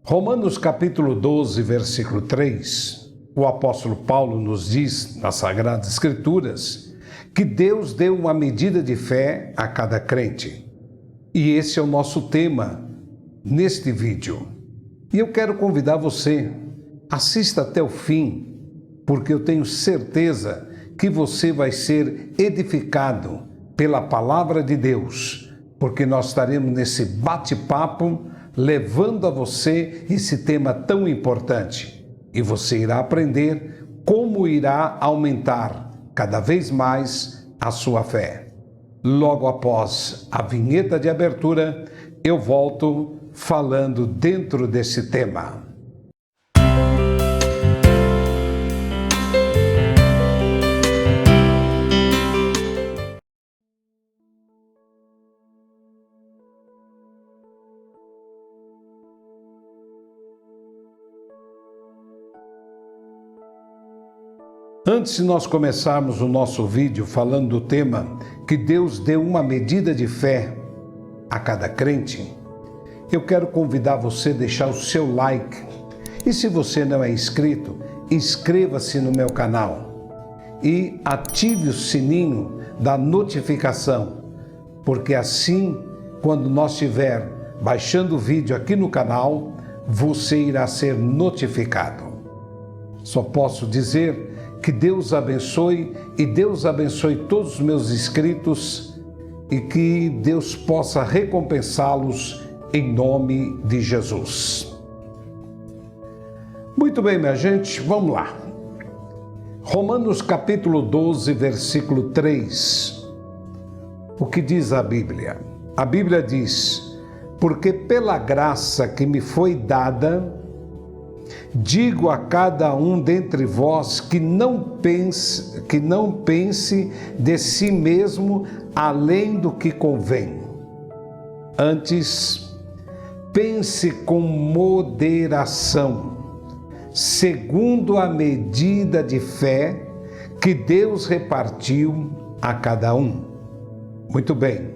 Romanos capítulo 12, versículo 3, o apóstolo Paulo nos diz nas Sagradas Escrituras que Deus deu uma medida de fé a cada crente. E esse é o nosso tema neste vídeo. E eu quero convidar você, assista até o fim, porque eu tenho certeza que você vai ser edificado pela palavra de Deus, porque nós estaremos nesse bate-papo levando a você esse tema tão importante. E você irá aprender como irá aumentar cada vez mais a sua fé. Logo após a vinheta de abertura, eu volto falando dentro desse tema. Antes de nós começarmos o nosso vídeo falando do tema que Deus deu uma medida de fé a cada crente, eu quero convidar você a deixar o seu like. E se você não é inscrito, inscreva-se no meu canal e ative o sininho da notificação, porque assim, quando nós estiver baixando o vídeo aqui no canal, você irá ser notificado. Só posso dizer que Deus abençoe e Deus abençoe todos os meus inscritos e que Deus possa recompensá-los em nome de Jesus. Muito bem, minha gente, vamos lá. Romanos capítulo 12, versículo 3. O que diz a Bíblia? A Bíblia diz: porque pela graça que me foi dada, digo a cada um dentre vós que não pense de si mesmo além do que convém. Antes, pense com moderação, segundo a medida de fé que Deus repartiu a cada um. Muito bem.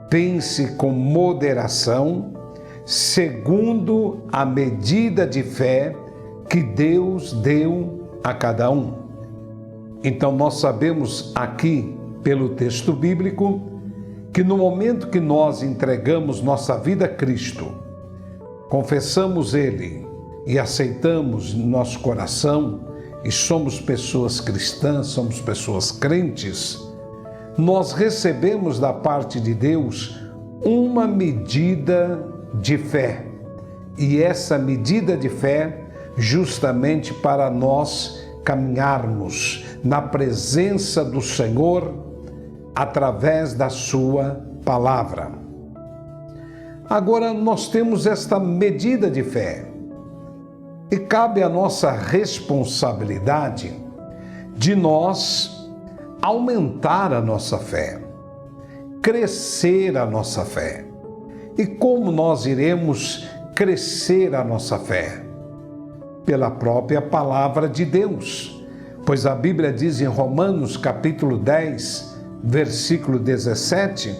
Pense com moderação, segundo a medida de fé que Deus deu a cada um. Então nós sabemos aqui, pelo texto bíblico, que no momento que nós entregamos nossa vida a Cristo, confessamos Ele e aceitamos no nosso coração, e somos pessoas cristãs, somos pessoas crentes, nós recebemos da parte de Deus uma medida de fé. E essa medida de fé, justamente para nós caminharmos na presença do Senhor através da sua palavra. Agora nós temos esta medida de fé e cabe a nossa responsabilidade de nós aumentar a nossa fé, crescer a nossa fé. E como nós iremos crescer a nossa fé? Pela própria palavra de Deus. Pois a Bíblia diz em Romanos capítulo 10, versículo 17,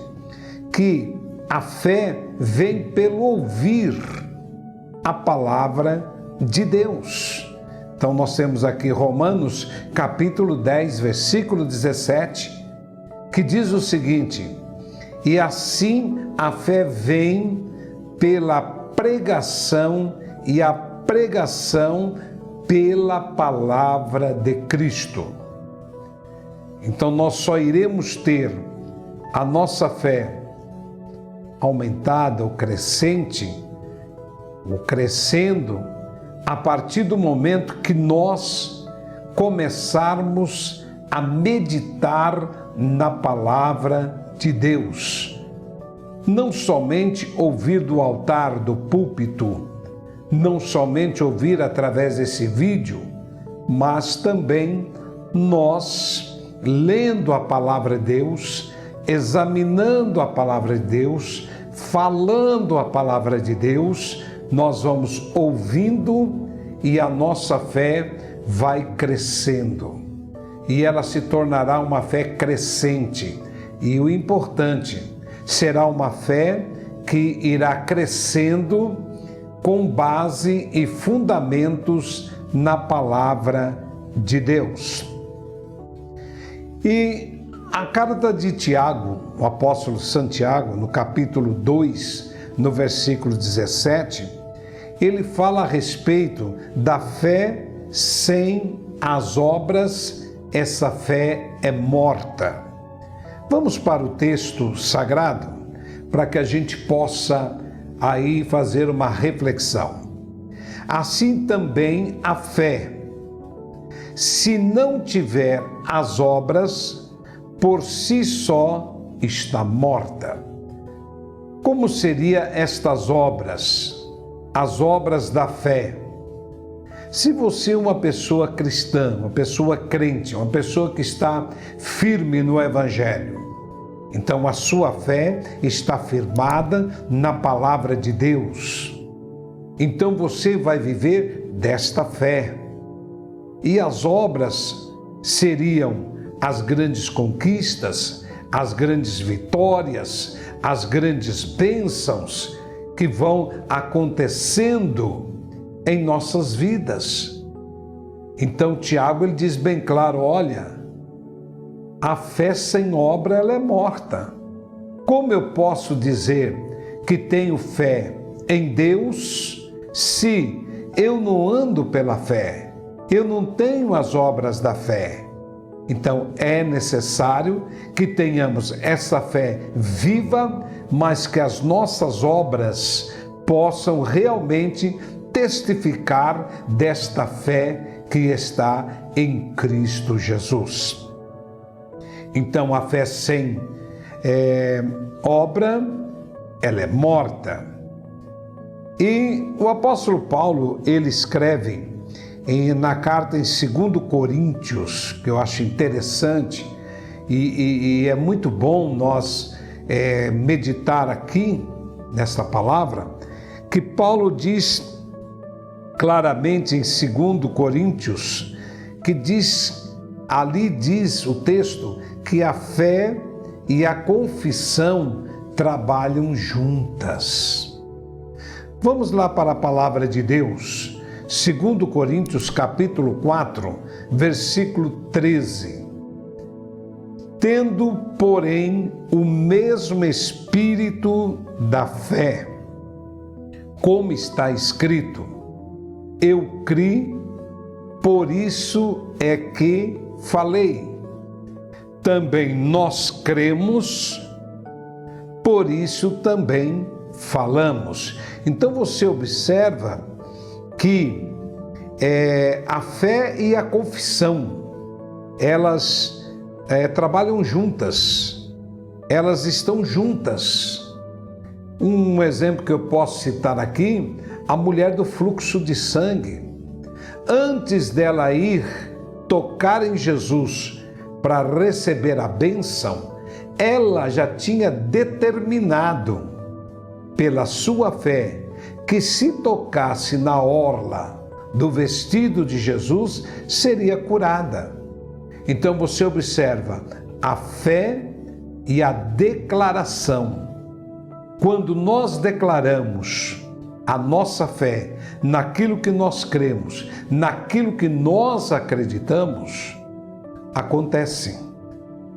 que a fé vem pelo ouvir a palavra de Deus. Então nós temos aqui Romanos capítulo 10, versículo 17, que diz o seguinte: e assim a fé vem pela pregação e a pregação pela palavra de Cristo. Então nós só iremos ter a nossa fé aumentada ou crescente, ou crescendo, a partir do momento que nós começarmos a meditar na palavra de Deus. Não somente ouvir do altar, do púlpito, não somente ouvir através desse vídeo, mas também nós, lendo a palavra de Deus, examinando a palavra de Deus, falando a palavra de Deus, nós vamos ouvindo e a nossa fé vai crescendo. E ela se tornará uma fé crescente. E o importante, será uma fé que irá crescendo com base e fundamentos na palavra de Deus. E a carta de Tiago, o apóstolo Santiago, no capítulo 2, no versículo 17, ele fala a respeito da fé sem as obras, essa fé é morta. Vamos para o texto sagrado, para que a gente possa aí fazer uma reflexão. Assim também a fé, se não tiver as obras, por si só está morta. Como seriam estas obras? As obras da fé. Se você é uma pessoa cristã, uma pessoa crente, uma pessoa que está firme no Evangelho, então a sua fé está firmada na palavra de Deus. Então você vai viver desta fé. E as obras seriam as grandes conquistas, as grandes vitórias, as grandes bênçãos que vão acontecendo em nossas vidas. Então Tiago ele diz bem claro, olha, a fé sem obra ela é morta. Como eu posso dizer que tenho fé em Deus se eu não ando pela fé? Eu não tenho as obras da fé. Então é necessário que tenhamos essa fé viva, mas que as nossas obras possam realmente testificar desta fé que está em Cristo Jesus. Então a fé sem obra, ela é morta. E o apóstolo Paulo, ele escreve na carta em 2 Coríntios, que eu acho interessante, e é muito bom nós meditar aqui nessa palavra, que Paulo diz claramente em 2 Coríntios, que ali diz o texto, que a fé e a confissão trabalham juntas. Vamos lá para a palavra de Deus. 2 Coríntios capítulo 4, versículo 13. Tendo, porém, o mesmo espírito da fé, como está escrito, eu criei, por isso é que falei. Também nós cremos, por isso também falamos. Então você observa que a fé e a confissão, elas trabalham juntas, elas estão juntas. Um exemplo que eu posso citar aqui, a mulher do fluxo de sangue. Antes dela ir tocar em Jesus para receber a bênção, ela já tinha determinado, pela sua fé, que se tocasse na orla do vestido de Jesus, seria curada. Então você observa a fé e a declaração. Quando nós declaramos a nossa fé naquilo que nós cremos, naquilo que nós acreditamos, acontece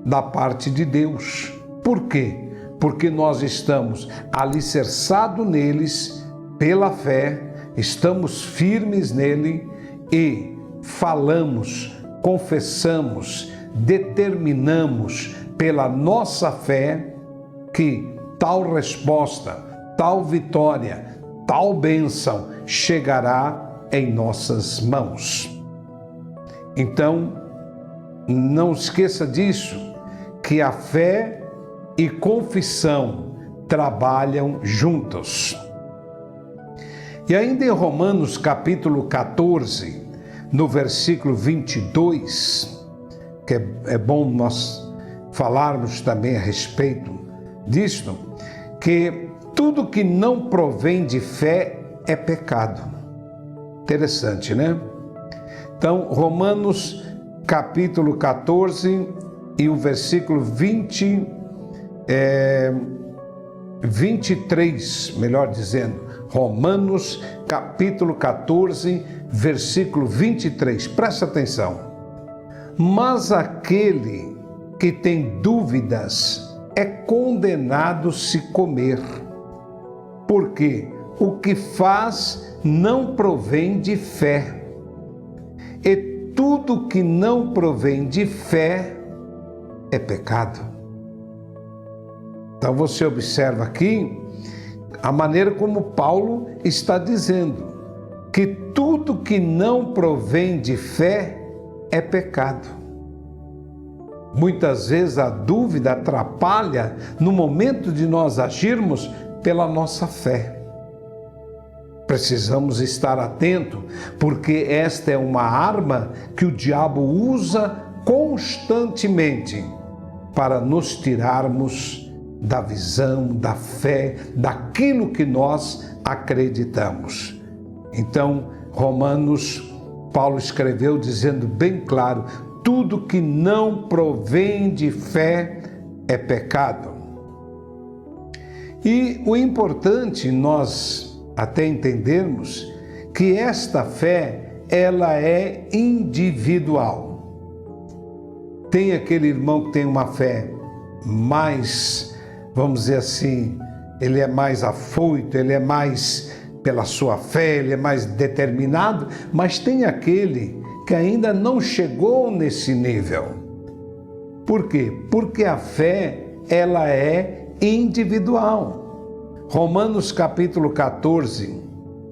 da parte de Deus. Por quê? Porque nós estamos alicerçados neles pela fé, estamos firmes nele e falamos, confessamos, determinamos pela nossa fé que tal resposta, tal vitória, tal bênção chegará em nossas mãos. Então, não esqueça disso, que a fé e confissão trabalham juntos. E ainda em Romanos capítulo 14, no versículo 22, que é bom nós falarmos também a respeito disto, que tudo que não provém de fé é pecado. Interessante, né? Então, Romanos capítulo 14 e o versículo 23, melhor dizendo, Romanos capítulo 14, versículo 23. Presta atenção. Mas aquele que tem dúvidas é condenado se comer, porque o que faz não provém de fé. E tudo que não provém de fé é pecado. Então você observa aqui a maneira como Paulo está dizendo que tudo que não provém de fé é pecado. Muitas vezes a dúvida atrapalha no momento de nós agirmos pela nossa fé. Precisamos estar atentos, porque esta é uma arma que o diabo usa constantemente para nos tirarmos da visão, da fé, daquilo que nós acreditamos. Então, Paulo escreveu dizendo bem claro: tudo que não provém de fé é pecado. E o importante nós até entendermos que esta fé, ela é individual. Tem aquele irmão que tem uma fé mais, vamos dizer assim, ele é mais afoito, ele é mais pela sua fé, ele é mais determinado, mas tem aquele que ainda não chegou nesse nível. Por quê? Porque a fé, ela é individual. Romanos capítulo 14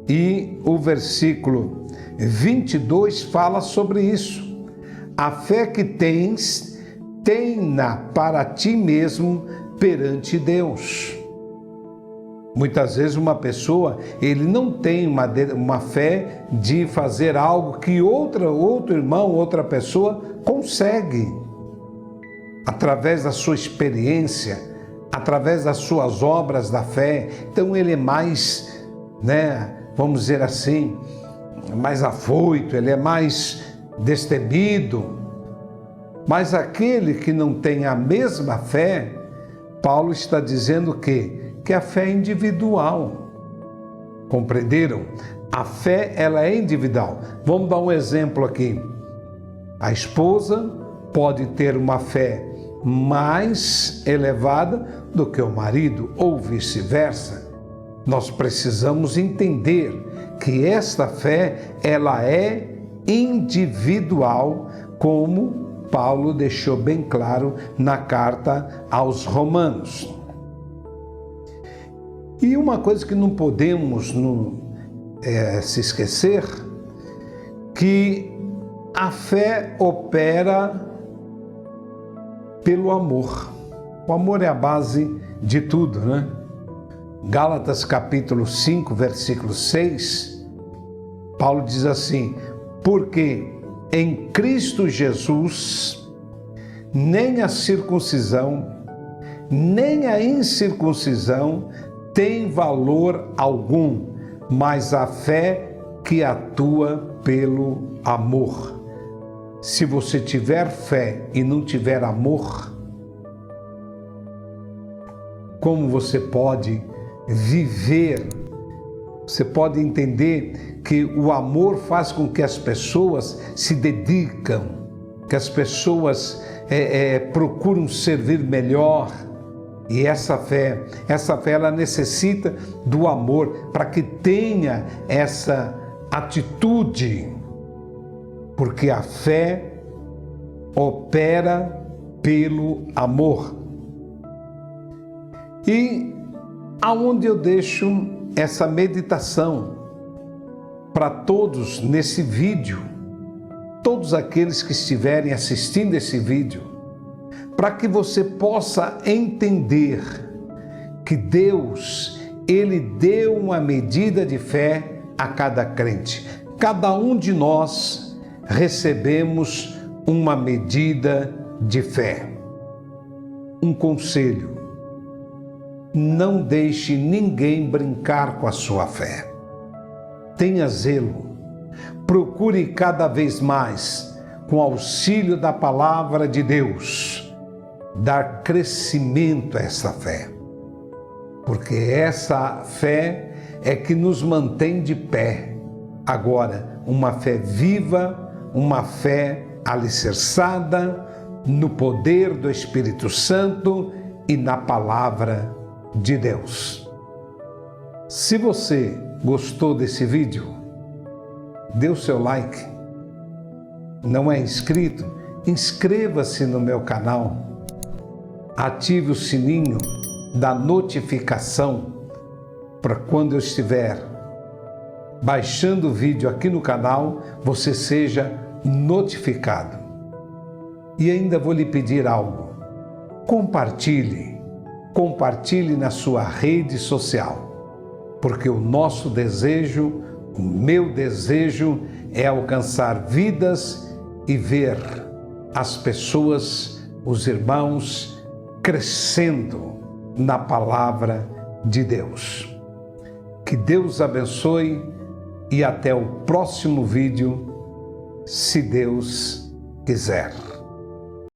e o versículo 22 fala sobre isso. A fé que tens, tem-na para ti mesmo perante Deus. Muitas vezes uma pessoa, ele não tem uma fé de fazer algo que outro irmão, outra pessoa consegue. Através da sua experiência, através das suas obras da fé. Então ele é mais, vamos dizer assim, mais afoito, ele é mais destemido. Mas aquele que não tem a mesma fé, Paulo está dizendo que a fé é individual. Compreenderam? A fé, ela é individual. Vamos dar um exemplo aqui. A esposa pode ter uma fé mais elevada do que o marido, ou vice-versa. Nós precisamos entender que esta fé, ela é individual, como Paulo deixou bem claro na carta aos Romanos. E uma coisa que não podemos se esquecer, que a fé opera pelo amor. O amor é a base de tudo, né? Gálatas capítulo 5, versículo 6, Paulo diz assim: porque em Cristo Jesus, nem a circuncisão, nem a incircuncisão tem valor algum, mas a fé que atua pelo amor. Se você tiver fé e não tiver amor, como você pode viver? Você pode entender que o amor faz com que as pessoas se dedicam, que as pessoas procuram servir melhor. E essa fé ela necessita do amor para que tenha essa atitude, porque a fé opera pelo amor. E aonde eu deixo essa meditação para todos nesse vídeo, todos aqueles que estiverem assistindo esse vídeo, para que você possa entender que Deus, Ele deu uma medida de fé a cada crente. Cada um de nós recebemos uma medida de fé. Um conselho: não deixe ninguém brincar com a sua fé. Tenha zelo. Procure cada vez mais, com auxílio da palavra de Deus, dar crescimento a essa fé. porque essa fé é que nos mantém de pé. Agora, uma fé viva, uma fé alicerçada no poder do Espírito Santo e na palavra de Deus. Se você gostou desse vídeo, dê o seu like. Não é inscrito? Inscreva-se no meu canal. Ative o sininho da notificação para quando eu estiver baixando o vídeo aqui no canal, você seja notificado. E ainda vou lhe pedir algo. Compartilhe na sua rede social, porque o nosso desejo, o meu desejo é alcançar vidas e ver as pessoas, os irmãos, crescendo na palavra de Deus. Que Deus abençoe e até o próximo vídeo, se Deus quiser.